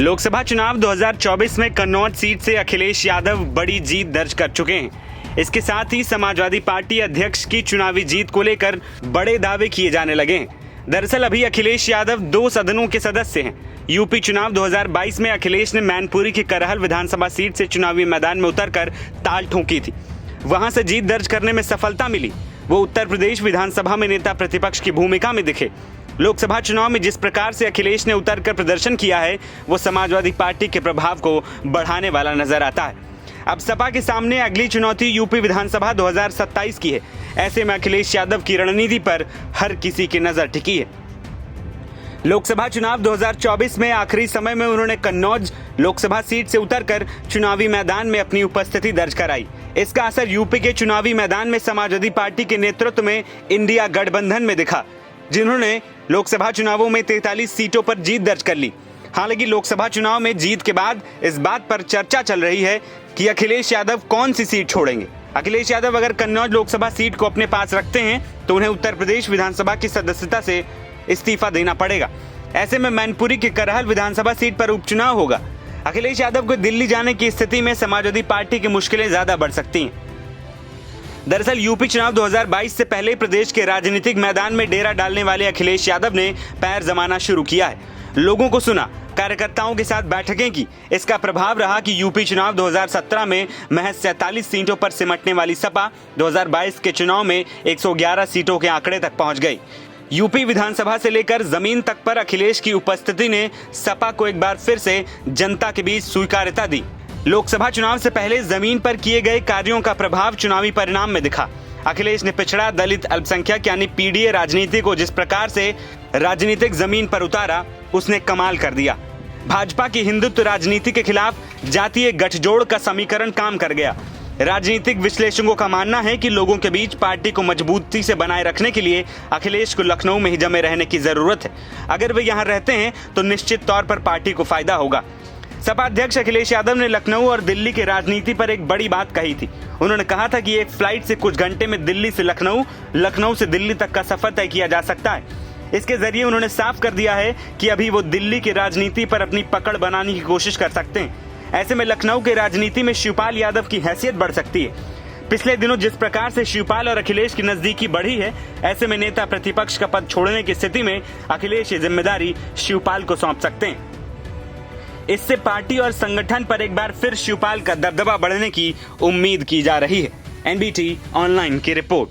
लोकसभा चुनाव 2024 में कन्नौज सीट से अखिलेश यादव बड़ी जीत दर्ज कर चुके हैं। इसके साथ ही समाजवादी पार्टी अध्यक्ष की चुनावी जीत को लेकर बड़े दावे किए जाने लगे हैं। दरअसल अभी अखिलेश यादव 2 सदनों के सदस्य हैं। यूपी चुनाव 2022 में अखिलेश ने मैनपुरी की करहल विधानसभा सीट से चुनावी मैदान में उतरकर ताल ठोकी थी। वहां से जीत दर्ज करने में सफलता मिली। वो उत्तर प्रदेश विधानसभा में नेता प्रतिपक्ष की भूमिका में दिखे। लोकसभा चुनाव में जिस प्रकार से अखिलेश ने उतरकर प्रदर्शन किया है, वो समाजवादी पार्टी के प्रभाव को बढ़ाने वाला नजर आता है। अब सपा के सामने अगली चुनौती यूपी विधानसभा 2027 की है। ऐसे में अखिलेश यादव की रणनीति पर हर किसी की नजर टिकी है। लोकसभा चुनाव 2024 में आखिरी समय में उन्होंने कन्नौज लोकसभा सीट से उतरकर चुनावी मैदान में अपनी उपस्थिति दर्ज कराई। इसका असर यूपी के चुनावी मैदान में समाजवादी पार्टी के नेतृत्व में इंडिया गठबंधन में दिखा, जिन्होंने लोकसभा चुनावों में 43 सीटों पर जीत दर्ज कर ली। हालांकि लोकसभा चुनाव में जीत के बाद इस बात पर चर्चा चल रही है कि अखिलेश यादव कौन सी सीट छोड़ेंगे। अखिलेश यादव अगर कन्नौज लोकसभा सीट को अपने पास रखते हैं तो उन्हें उत्तर प्रदेश विधानसभा की सदस्यता से इस्तीफा देना पड़ेगा। ऐसे में मैनपुरी की करहल विधानसभा सीट पर उपचुनाव होगा। अखिलेश यादव को दिल्ली जाने की स्थिति में समाजवादी पार्टी की मुश्किलें ज्यादा बढ़ सकती हैं। दरअसल यूपी चुनाव 2022 से पहले प्रदेश के राजनीतिक मैदान में डेरा डालने वाले अखिलेश यादव ने पैर जमाना शुरू किया है। लोगों को सुना, कार्यकर्ताओं के साथ बैठकें की। इसका प्रभाव रहा कि यूपी चुनाव 2017 में महज 47 सीटों पर सिमटने वाली सपा 2022 के चुनाव में 111 सीटों के आंकड़े तक पहुंच गई। यूपी विधानसभा से लेकर जमीन तक पर अखिलेश की उपस्थिति ने सपा को एक बार फिर से जनता के बीच स्वीकार्यता दी। लोकसभा चुनाव से पहले जमीन पर किए गए कार्यों का प्रभाव चुनावी परिणाम में दिखा। अखिलेश ने पिछड़ा, दलित, अल्पसंख्यक यानी पीडीए राजनीति को जिस प्रकार से राजनीतिक जमीन पर उतारा, उसने कमाल कर दिया। भाजपा की हिंदुत्व राजनीति के खिलाफ जातीय गठजोड़ का समीकरण काम कर गया। राजनीतिक विश्लेषकों का मानना है कि लोगों के बीच पार्टी को मजबूती से बनाए रखने के लिए अखिलेश को लखनऊ में ही जमे रहने की जरूरत है। अगर वे यहाँ रहते हैं तो निश्चित तौर पर पार्टी को फायदा होगा। सपा अध्यक्ष अखिलेश यादव ने लखनऊ और दिल्ली की राजनीति पर एक बड़ी बात कही थी। उन्होंने कहा था कि एक फ्लाइट से कुछ घंटे में दिल्ली से लखनऊ, लखनऊ से दिल्ली तक का सफर तय किया जा सकता है। इसके जरिए उन्होंने साफ कर दिया है कि अभी वो दिल्ली की राजनीति पर अपनी पकड़ बनाने की कोशिश कर सकते हैं। ऐसे में लखनऊ के राजनीति में शिवपाल यादव की हैसियत बढ़ सकती है। पिछले दिनों जिस प्रकार से शिवपाल और अखिलेश की नजदीकी बढ़ी है, ऐसे में नेता प्रतिपक्ष का पद छोड़ने की स्थिति में अखिलेश ये जिम्मेदारी शिवपाल को सौंप सकते हैं। इससे पार्टी और संगठन पर एक बार फिर शिवपाल का दबदबा बढ़ने की उम्मीद की जा रही है। एनबीटी ऑनलाइन की रिपोर्ट।